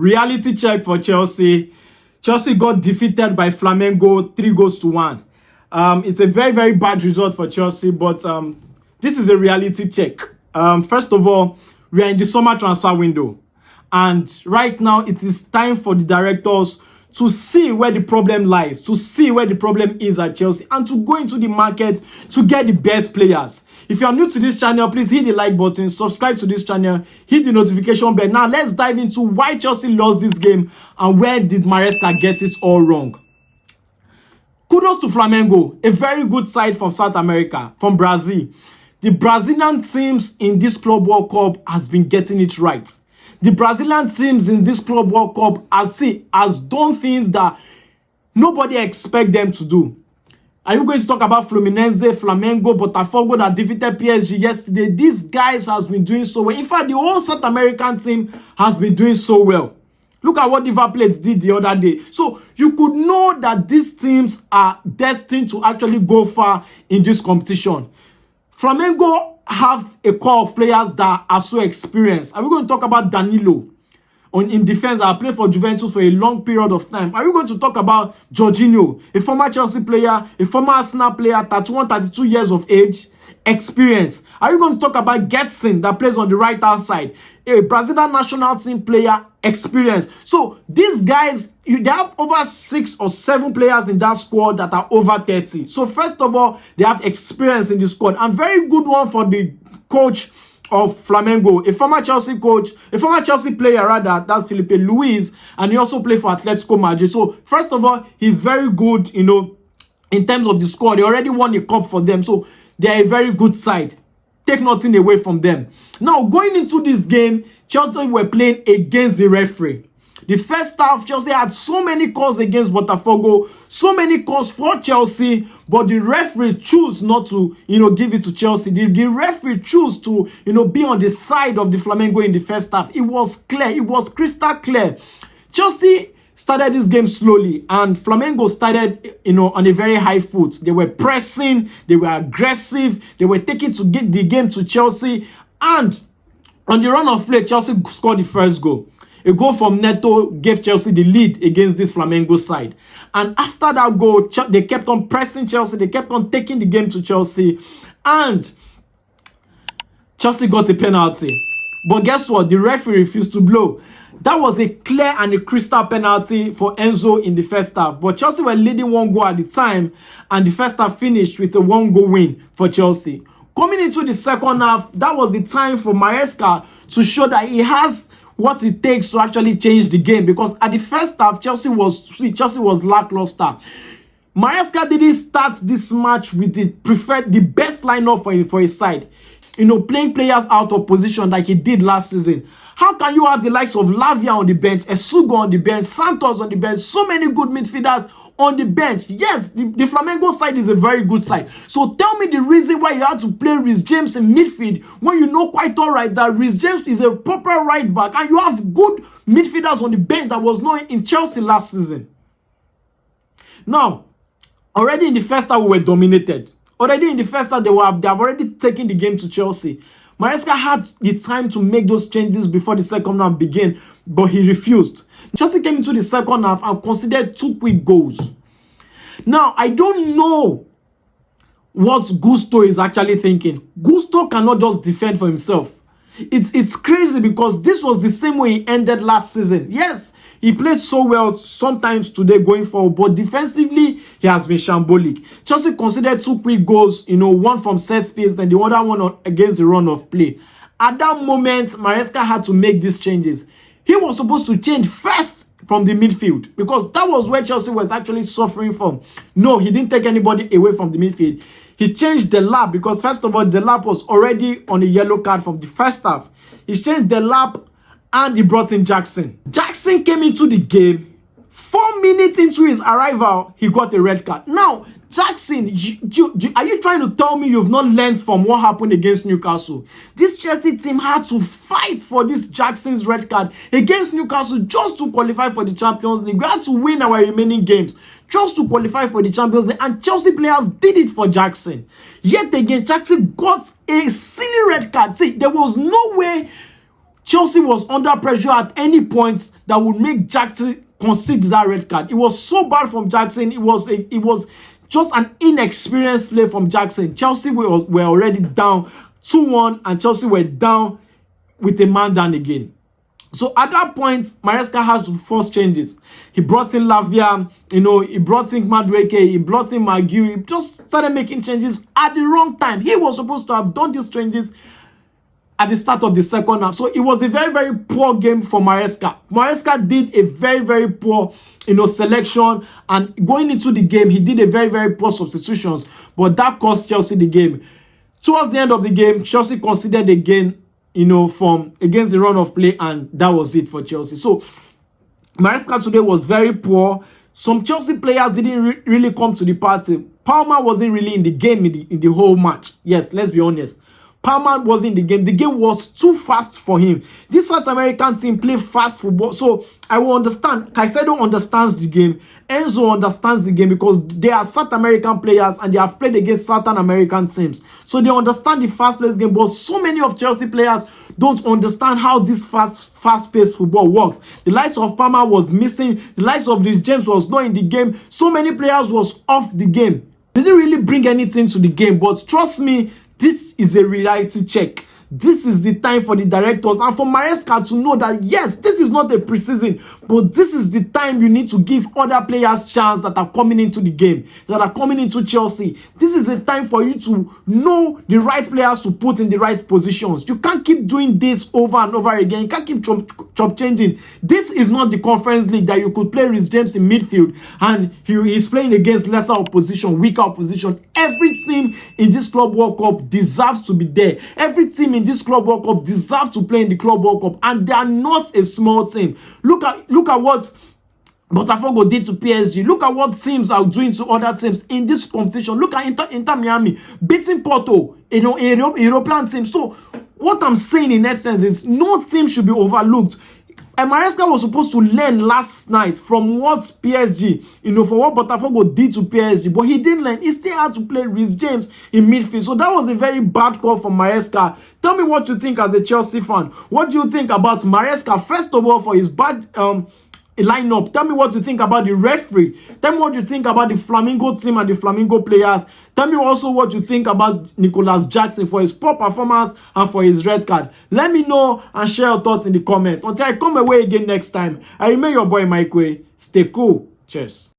Reality check for Chelsea. Chelsea got defeated by Flamengo 3-1. It's a very, very bad result for Chelsea, but this is a reality check. First of all, we are in the summer transfer window. And right now, it is time for the directors to see where the problem lies, to see where the problem is at Chelsea, and to go into the market to get the best players. If you are new to this channel, please hit the like button, subscribe to this channel, hit the notification bell. Now, let's dive into why Chelsea lost this game and where did Maresca get it all wrong. Kudos to Flamengo, a very good side from South America, from Brazil. The Brazilian teams in this Club World Cup has been getting it right. The Brazilian teams in this Club World Cup has done things that nobody expect them to do. Are you going to talk about Fluminense, Flamengo, Botafogo that defeated PSG yesterday? These guys has been doing so well. In fact, the whole South American team has been doing so well. Look at what River Plate did the other day. So you could know that these teams are destined to actually go far in this competition. Flamengo have a core of players that are so experienced. Are we going to talk about Danilo in defense that played for Juventus for a long period of time? Are we going to talk about Jorginho, a former Chelsea player, a former Arsenal player, 31, 32 years of age, experience? Are you going to talk about Jackson that plays on the right-hand side, a Brazilian national team player, experience? So these guys, they have over 6 or 7 players in that squad that are over 30. So first of all, they have experience in the squad, and very good one for the coach of Flamengo, a former Chelsea coach, a former Chelsea player rather, that's Felipe Luis, and he also played for Atletico Madrid. So first of all, he's very good, you know, in terms of the squad. They already won a cup for them, so they're a very good side. Take nothing away from them. Now, going into this game, Chelsea were playing against the referee. The first half, Chelsea had so many calls against Botafogo, so many calls for Chelsea, but the referee chose not to, give it to Chelsea. The referee chose to, be on the side of the Flamengo in the first half. It was clear. It was crystal clear. Chelsea started this game slowly, and Flamengo started, on a very high foot. They were pressing, they were aggressive, they were taking to get the game to Chelsea, and on the run of play, Chelsea scored the first goal. A goal from Neto gave Chelsea the lead against this Flamengo side. And after that goal, they kept on pressing Chelsea. They kept on taking the game to Chelsea. And Chelsea got a penalty. But guess what? The referee refused to blow. That was a clear and a crystal penalty for Enzo in the first half. But Chelsea were leading 1 goal at the time. And the first half finished with a 1-goal win for Chelsea. Coming into the second half, that was the time for Maresca to show that he has what it takes to actually change the game, because at the first half, Chelsea was lackluster. Maresca didn't start this match with the best lineup for his side. Playing players out of position like he did last season. How can you have the likes of Lavia on the bench, Esugo on the bench, Santos on the bench, so many good midfielders on the bench? Yes, the Flamengo side is a very good side. So tell me the reason why you had to play Reece James in midfield when you know quite all right that Reece James is a proper right back and you have good midfielders on the bench that was not in Chelsea last season. Now, already in the first half, we were dominated. Already in the first half, they have already taken the game to Chelsea. Maresca had the time to make those changes before the second half began, but he refused. Chelsea came into the second half and considered 2 quick goals. Now, I don't know what Gusto is actually thinking. Gusto cannot just defend for himself. It's crazy because this was the same way he ended last season. Yes, he played so well sometimes today going forward, but defensively, he has been shambolic. Chelsea considered 2 quick goals, one from set space and the other one against the run of play. At that moment, Maresca had to make these changes. He was supposed to change first from the midfield because that was where Chelsea was actually suffering from. No, he didn't take anybody away from the midfield. He changed the lap because, first of all, the lap was already on a yellow card from the first half. He changed the lap and he brought in Jackson. Jackson came into the game. 4 minutes into his arrival, he got a red card. Now, Jackson, are you trying to tell me you've not learned from what happened against Newcastle? This Chelsea team had to fight for this Jackson's red card against Newcastle just to qualify for the Champions League. We had to win our remaining games just to qualify for the Champions League, and Chelsea players did it for Jackson. Yet again, Jackson got a silly red card. See, there was no way Chelsea was under pressure at any point that would make Jackson concede that red card. It was so bad from Jackson. It was just an inexperienced play from Jackson. Chelsea were already down 2-1, and Chelsea were down with a man down again. So at that point, Maresca has to force changes. He brought in Lavia, he brought in Madueke, he brought in Maguire. He just started making changes at the wrong time. He was supposed to have done these changes at the start of the second half. So it was a very, very poor game for Maresca. Maresca did a very, very poor, selection, and going into the game, he did a very, very poor substitutions, but that cost Chelsea the game. Towards the end of the game, Chelsea conceded again, from against the run of play, and that was it for Chelsea. So Maresca today was very poor. Some Chelsea players didn't really come to the party. Palmer wasn't really in the game in the whole match. Yes, let's be honest. Palmer wasn't in the game. The game was too fast for him. This South American team play fast football. So I will understand. Caicedo understands the game. Enzo understands the game because they are South American players and they have played against Southern American teams. So they understand the fast-paced game. But so many of Chelsea players don't understand how this fast-paced football works. The likes of Palmer was missing. The likes of Rhys James was not in the game. So many players was off the game. They didn't really bring anything to the game. But trust me, this is a reality check. This is the time for the directors and for Maresca to know that, yes, this is not a preseason, but this is the time you need to give other players chance that are coming into the game, that are coming into Chelsea. This is a time for you to know the right players to put in the right positions. You can't keep doing this over and over again. You can't keep chop changing. This is not the Conference League that you could play Rhys James in midfield and he's playing against lesser opposition, weaker opposition. Every team in this Club World Cup deserves to be there. Every team in this Club World Cup deserves to play in the Club World Cup, and they are not a small team. Look at what Botafogo did to PSG. Look at what teams are doing to other teams in this competition. Look at Inter Miami beating Porto, a European team. So what I'm saying in essence is no team should be overlooked. And Maresca was supposed to learn last night from what PSG, from what Botafogo did to PSG, but he didn't learn. He still had to play Rhys James in midfield. So that was a very bad call from Maresca. Tell me what you think as a Chelsea fan. What do you think about Maresca? First of all, for his bad lineup. Tell me what you think about the referee. Tell me what you think about the Flamengo team and the Flamengo players. Tell me also what you think about Nicolas Jackson for his poor performance and for his red card. Let me know and share your thoughts in the comments. Until I come away again next time, I remain your boy Mike Way. Stay cool. Cheers.